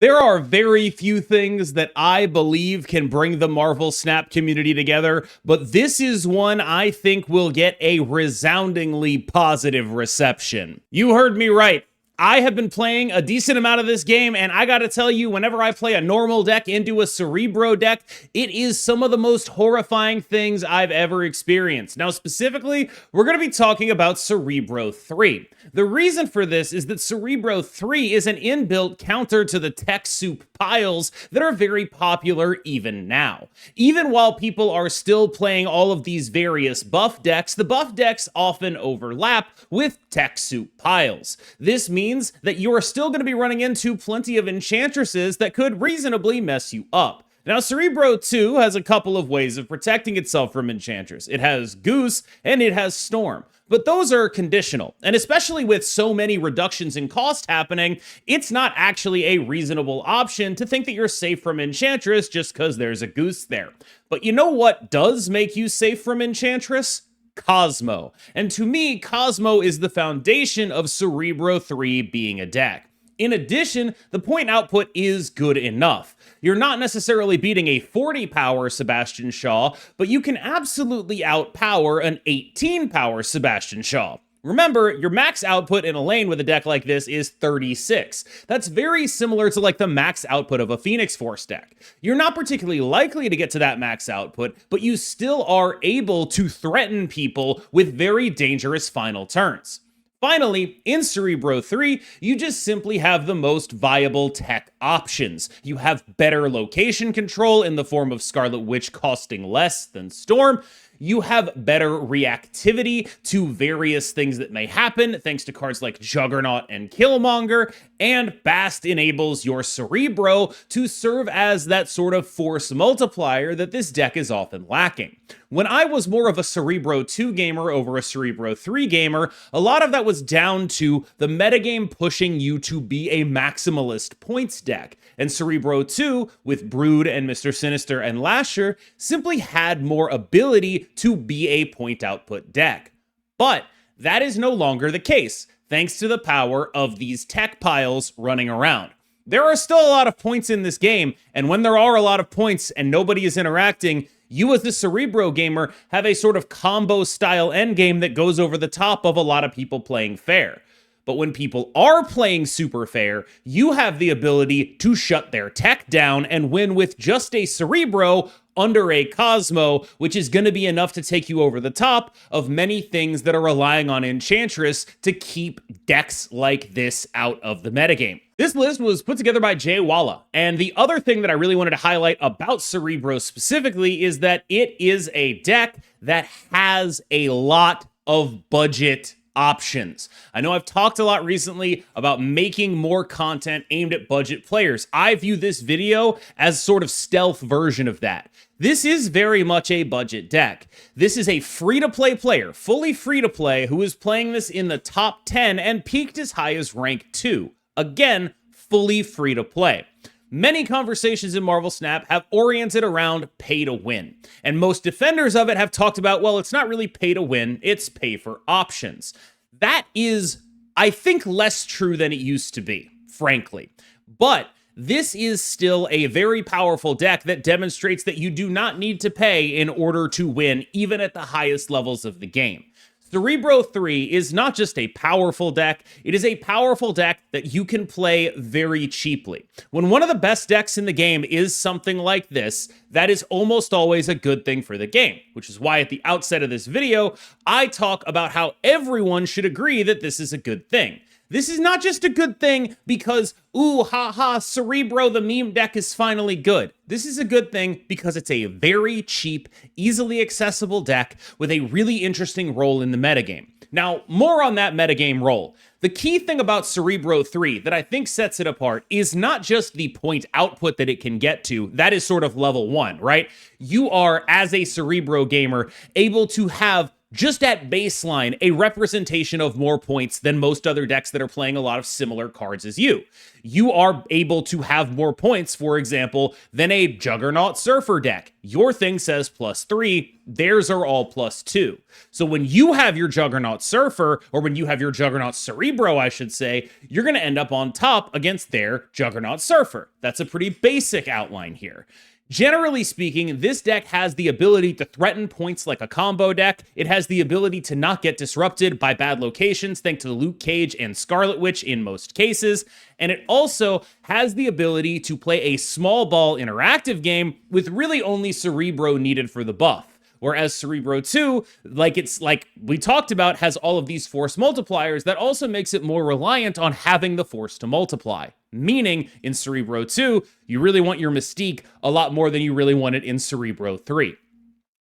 There are very few things that I believe can bring the Marvel Snap community together, but this is one I think will get a resoundingly positive reception. You heard me right. I have been playing a decent amount of this game, and I gotta tell you, whenever I play a normal deck into a Cerebro deck, it is some of the most horrifying things I've ever experienced. Now, specifically, we're gonna be talking about Cerebro 3. The reason for this is that Cerebro 3 is an inbuilt counter to the tech soup piles that are very popular even now. Even while people are still playing all of these various buff decks, the buff decks often overlap with tech soup piles. This means that you are still going to be running into plenty of enchantresses that could reasonably mess you up. Now, Cerebro 2 has a couple of ways of protecting itself from Enchantress. It has Goose, and it has Storm. But those are conditional, and especially with so many reductions in cost happening, it's not actually a reasonable option to think that you're safe from Enchantress just because there's a Goose there. But you know what does make you safe from Enchantress? Cosmo. And to me, Cosmo is the foundation of Cerebro 3 being a deck. In addition, the point output is good enough. You're not necessarily beating a 40 power Sebastian Shaw, but you can absolutely outpower an 18 power Sebastian Shaw. Remember, your max output in a lane with a deck like this is 36. That's very similar to like the max output of a Phoenix Force deck. You're not particularly likely to get to that max output, but you still are able to threaten people with very dangerous final turns. Finally, in Cerebro 3, you just simply have the most viable tech options. You have better location control in the form of Scarlet Witch costing less than Storm. You have better reactivity to various things that may happen, thanks to cards like Juggernaut and Killmonger, and Bast enables your Cerebro to serve as that sort of force multiplier that this deck is often lacking. When I was more of a Cerebro 2 gamer over a Cerebro 3 gamer, a lot of that was down to the metagame pushing you to be a maximalist points deck. And Cerebro 2, with Brood and Mr. Sinister and Lasher, simply had more ability to be a point output deck. But that is no longer the case, thanks to the power of these tech piles running around. There are still a lot of points in this game, and when there are a lot of points and nobody is interacting, you as the Cerebro gamer have a sort of combo style endgame that goes over the top of a lot of people playing fair. But when people are playing super fair, you have the ability to shut their tech down and win with just a Cerebro under a Cosmo, which is going to be enough to take you over the top of many things that are relying on Enchantress to keep decks like this out of the metagame. This list was put together by Jwala, and the other thing that I really wanted to highlight about Cerebro specifically is that it is a deck that has a lot of budget options. I know I've talked a lot recently about making more content aimed at budget players. I view this video as sort of stealth version of that. This is very much a budget deck. This is a free-to-play player, fully free-to-play, who is playing this in the top 10 and peaked as high as rank 2. Again, fully free-to-play. Many conversations in Marvel Snap have oriented around pay to win, and most defenders of it have talked about, well, it's not really pay to win, it's pay for options. That is, I think, less true than it used to be, frankly. But this is still a very powerful deck that demonstrates that you do not need to pay in order to win, even at the highest levels of the game. Cerebro 3 is not just a powerful deck, it is a powerful deck that you can play very cheaply. When one of the best decks in the game is something like this, that is almost always a good thing for the game, which is why at the outset of this video, I talk about how everyone should agree that this is a good thing. This is not just a good thing because, ooh, haha, Cerebro, the meme deck is finally good. This is a good thing because it's a very cheap, easily accessible deck with a really interesting role in the metagame. Now, more on that metagame role. The key thing about Cerebro 3 that I think sets it apart is not just the point output that it can get to. That is sort of level 1, right? You are, as a Cerebro gamer, able to have just at baseline, a representation of more points than most other decks that are playing a lot of similar cards as you. You are able to have more points, for example, than a Juggernaut Surfer deck. Your thing says +3, theirs are all +2. So when you have your Juggernaut Surfer, or when you have your Juggernaut Cerebro, I should say, you're going to end up on top against their Juggernaut Surfer. That's a pretty basic outline here. Generally speaking, this deck has the ability to threaten points like a combo deck. It has the ability to not get disrupted by bad locations thanks to Luke Cage and Scarlet Witch in most cases. And it also has the ability to play a small ball interactive game with really only Cerebro needed for the buff. Whereas Cerebro 2, like we talked about, has all of these force multipliers that also makes it more reliant on having the force to multiply. Meaning, in Cerebro 2, you really want your Mystique a lot more than you really want it in Cerebro 3.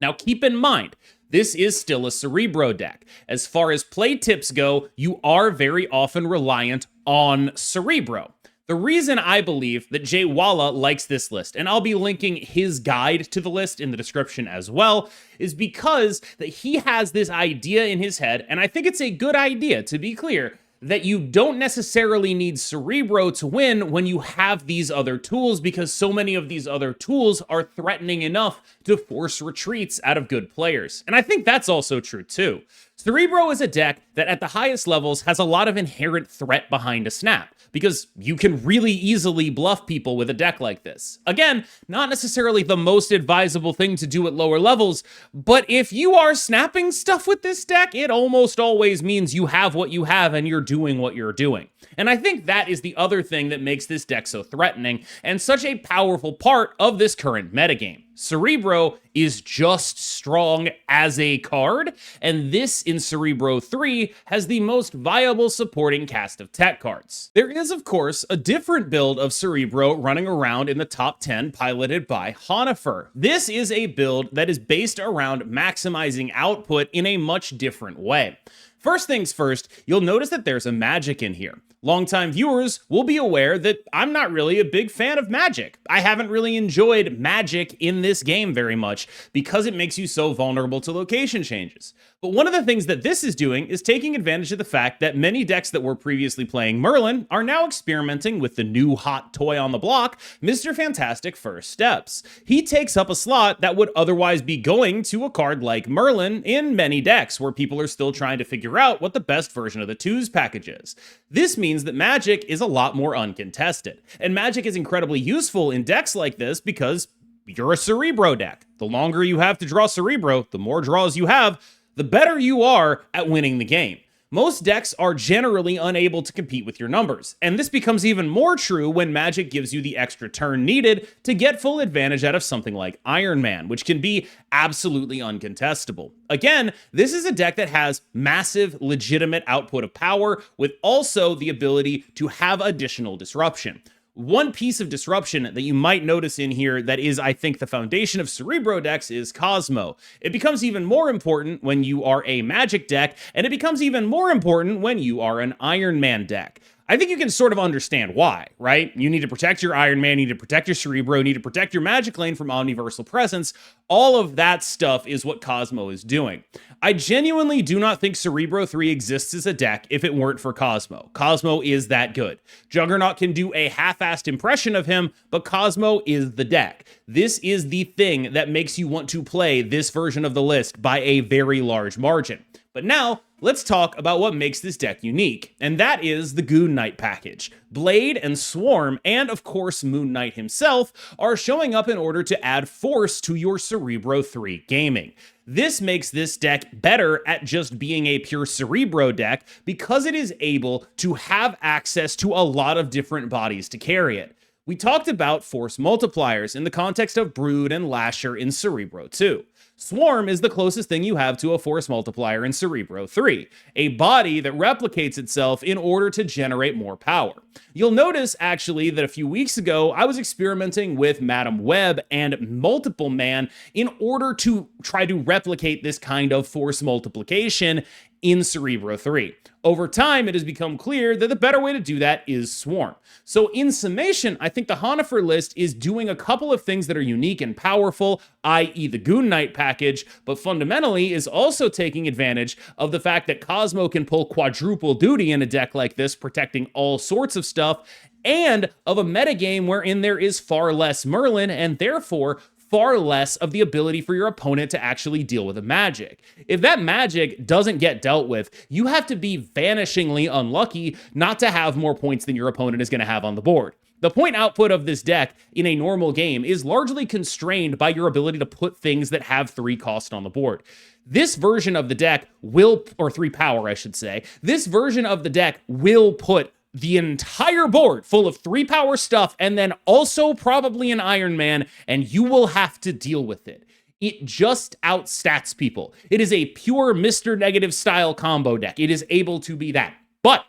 Now keep in mind, this is still a Cerebro deck. As far as play tips go, you are very often reliant on Cerebro. The reason I believe that Jwala likes this list, and I'll be linking his guide to the list in the description as well, is because that he has this idea in his head, and I think it's a good idea, to be clear, that you don't necessarily need Cerebro to win when you have these other tools, because so many of these other tools are threatening enough to force retreats out of good players. And I think that's also true too. Cerebro is a deck that at the highest levels has a lot of inherent threat behind a snap, because you can really easily bluff people with a deck like this. Again, not necessarily the most advisable thing to do at lower levels, but if you are snapping stuff with this deck, it almost always means you have what you have and you're doing what you're doing. And I think that is the other thing that makes this deck so threatening and such a powerful part of this current metagame. Cerebro is just strong as a card, and this in Cerebro 3 has the most viable supporting cast of tech cards. There is, of course, a different build of Cerebro running around in the top 10 piloted by Honifer. This is a build that is based around maximizing output in a much different way. First things first, you'll notice that there's a magic in here. Longtime viewers will be aware that I'm not really a big fan of magic. I haven't really enjoyed magic in this game very much because it makes you so vulnerable to location changes. But one of the things that this is doing is taking advantage of the fact that many decks that were previously playing Merlin are now experimenting with the new hot toy on the block, Mr. Fantastic First Steps. He takes up a slot that would otherwise be going to a card like Merlin in many decks where people are still trying to figure out what the best version of the twos package is. This means that Magic is a lot more uncontested. And Magic is incredibly useful in decks like this because you're a Cerebro deck. The longer you have to draw Cerebro, the more draws you have, the better you are at winning the game. Most decks are generally unable to compete with your numbers, and this becomes even more true when Magic gives you the extra turn needed to get full advantage out of something like Iron Man, which can be absolutely uncontestable. Again, this is a deck that has massive, legitimate output of power, with also the ability to have additional disruption. One piece of disruption that you might notice in here that is, I think, the foundation of Cerebro decks is Cosmo. It becomes even more important when you are a Magic deck, and it becomes even more important when you are an Iron Man deck. I think you can sort of understand why, right? You need to protect your Iron Man, you need to protect your Cerebro, you need to protect your Magic lane from Omniversal Presence. All of that stuff is what Cosmo is doing. I genuinely do not think Cerebro 3 exists as a deck if it weren't for Cosmo. Cosmo is that good. Juggernaut can do a half-assed impression of him, but Cosmo is the deck. This is the thing that makes you want to play this version of the list by a very large margin. But now, let's talk about what makes this deck unique, and that is the Goon Knight package. Blade and Swarm, and of course Moon Knight himself, are showing up in order to add force to your Cerebro 3 gaming. This makes this deck better at just being a pure Cerebro deck because it is able to have access to a lot of different bodies to carry it. We talked about force multipliers in the context of Brood and Lasher in Cerebro 2. Swarm is the closest thing you have to a force multiplier in Cerebro 3, a body that replicates itself in order to generate more power. You'll notice, actually, that a few weeks ago, I was experimenting with Madam Web and Multiple Man in order to try to replicate this kind of force multiplication in Cerebro 3. Over time, it has become clear that the better way to do that is Swarm. So in summation, I think the Honifer list is doing a couple of things that are unique and powerful, i.e. the Goon Knight package, but fundamentally is also taking advantage of the fact that Cosmo can pull quadruple duty in a deck like this, protecting all sorts of stuff, and of a metagame wherein there is far less Merlin, and therefore far less of the ability for your opponent to actually deal with a magic. If that magic doesn't get dealt with, you have to be vanishingly unlucky not to have more points than your opponent is going to have on the board. The point output of this deck in a normal game is largely constrained by your ability to put things that have 3 cost on the board. This version of the deck will, or 3 power, I should say, this version of the deck will put the entire board full of 3 power stuff, and then also probably an Iron Man, and you will have to deal with it. It just outstats people. It is a pure Mr. Negative style combo deck. It is able to be that. But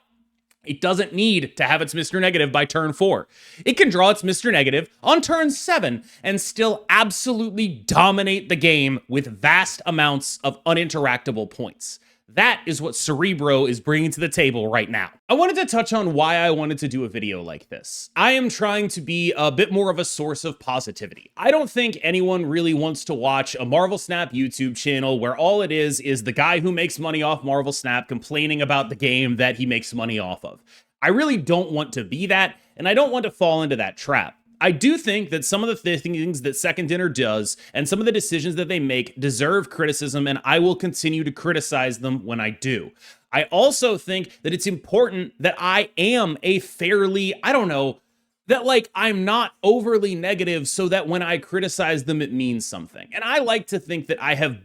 it doesn't need to have its Mr. Negative by turn 4. It can draw its Mr. Negative on turn 7 and still absolutely dominate the game with vast amounts of uninteractable points. That is what Cerebro is bringing to the table right now. I wanted to touch on why I wanted to do a video like this. I am trying to be a bit more of a source of positivity. I don't think anyone really wants to watch a Marvel Snap YouTube channel where all it is the guy who makes money off Marvel Snap complaining about the game that he makes money off of. I really don't want to be that, and I don't want to fall into that trap. I do think that some of the things that Second Dinner does and some of the decisions that they make deserve criticism, and I will continue to criticize them when I do. I also think that it's important that I am a fairly, that I'm not overly negative so that when I criticize them, it means something. And I like to think that I have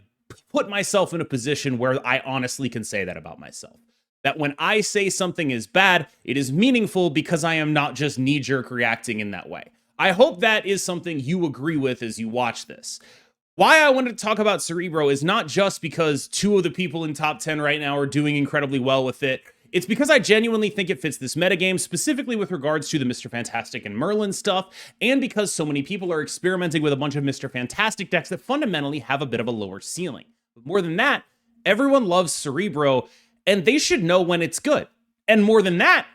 put myself in a position where I honestly can say that about myself. That when I say something is bad, it is meaningful because I am not just knee-jerk reacting in that way. I hope that is something you agree with as you watch this. Why I wanted to talk about Cerebro is not just because 2 of the people in top 10 right now are doing incredibly well with it. It's because I genuinely think it fits this metagame, specifically with regards to the Mr. Fantastic and Merlin stuff, and because so many people are experimenting with a bunch of Mr. Fantastic decks that fundamentally have a bit of a lower ceiling. But more than that, everyone loves Cerebro, and they should know when it's good. And more than that,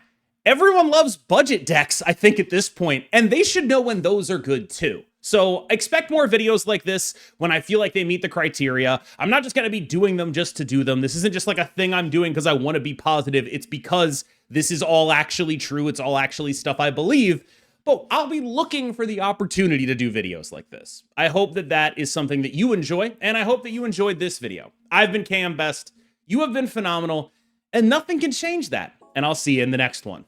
everyone loves budget decks, I think, at this point, and they should know when those are good too. So expect more videos like this when I feel like they meet the criteria. I'm not just going to be doing them just to do them. This isn't just like a thing I'm doing because I want to be positive. It's because this is all actually true. It's all actually stuff I believe. But I'll be looking for the opportunity to do videos like this. I hope that that is something that you enjoy, and I hope that you enjoyed this video. I've been KMBest. You have been phenomenal, and nothing can change that. And I'll see you in the next one.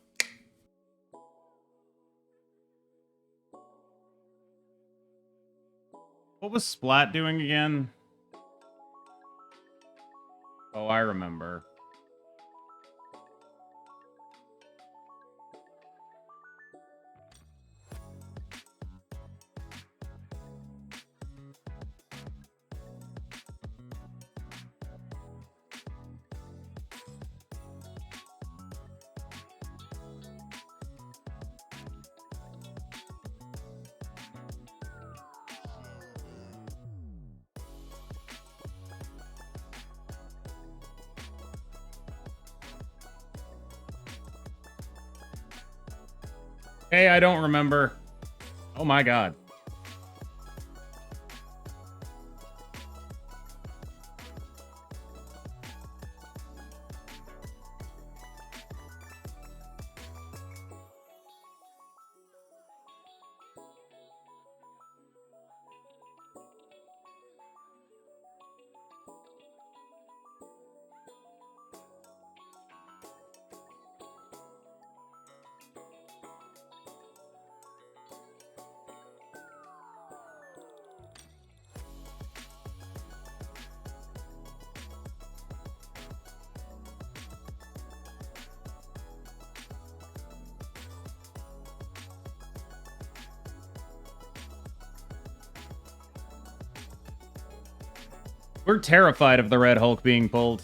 What was Splat doing again? Oh, I remember. Hey, I don't remember. Oh my god. We're terrified of the Red Hulk being pulled.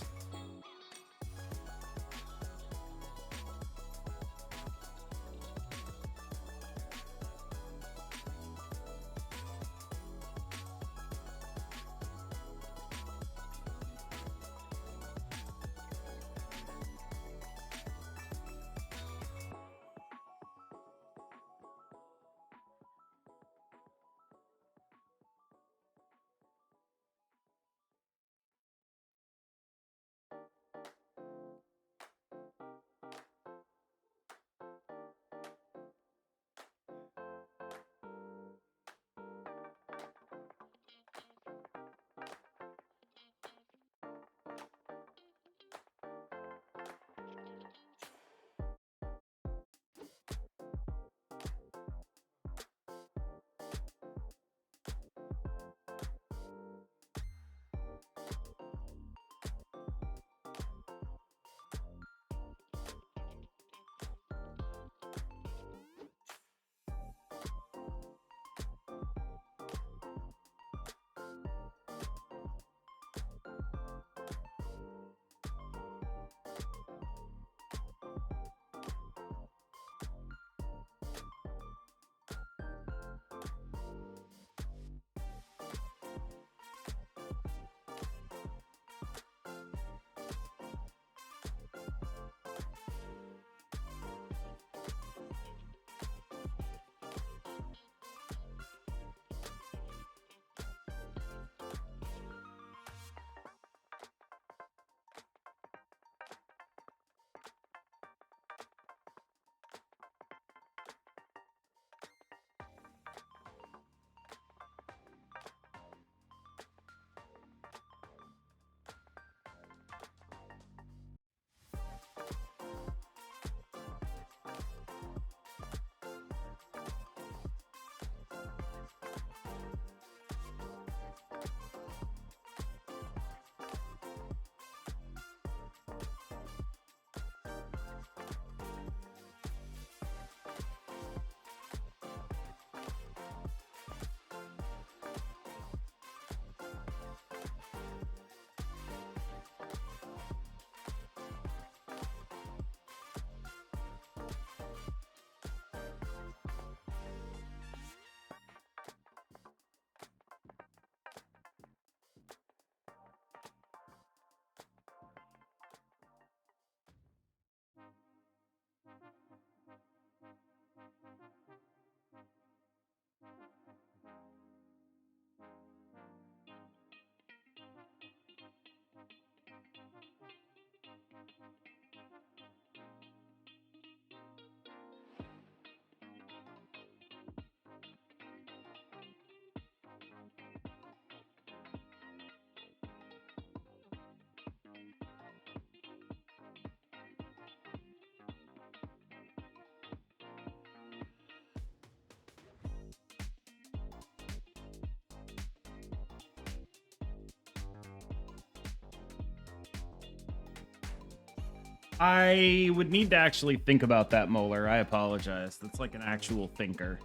I would need to actually think about that, Molar. I apologize. That's like an actual thinker.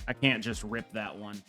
I can't just rip that one.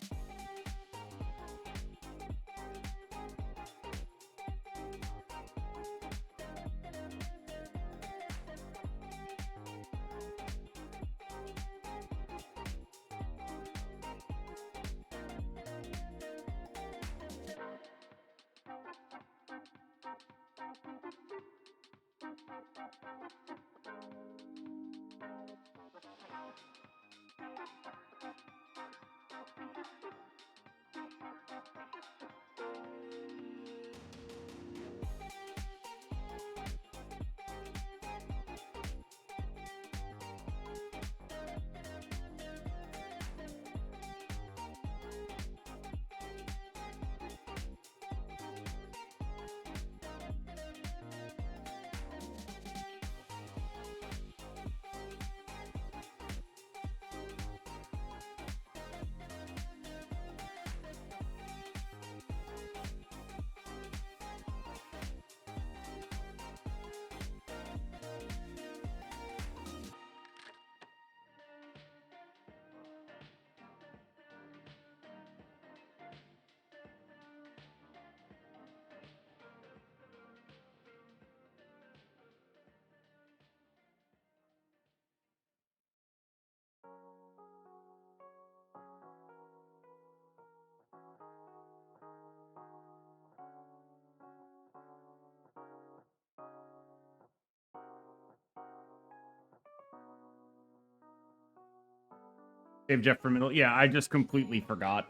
Save Jeff for middle. Yeah, I just completely forgot.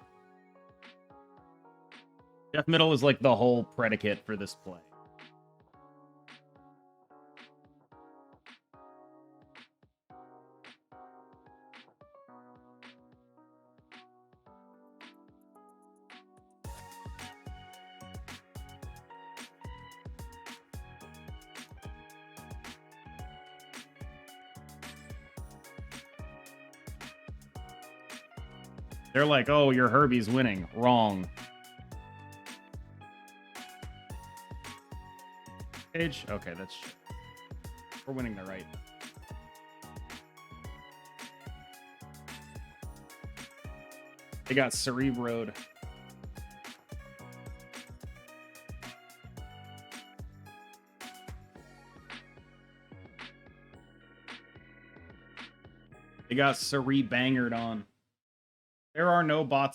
Jeff middle is like the whole predicate for this play. They're like, oh, your Herbie's winning. Wrong. Page? Okay, that's... We're winning the right. They got Cerebro'd. They got Cerebangered on. There are no bots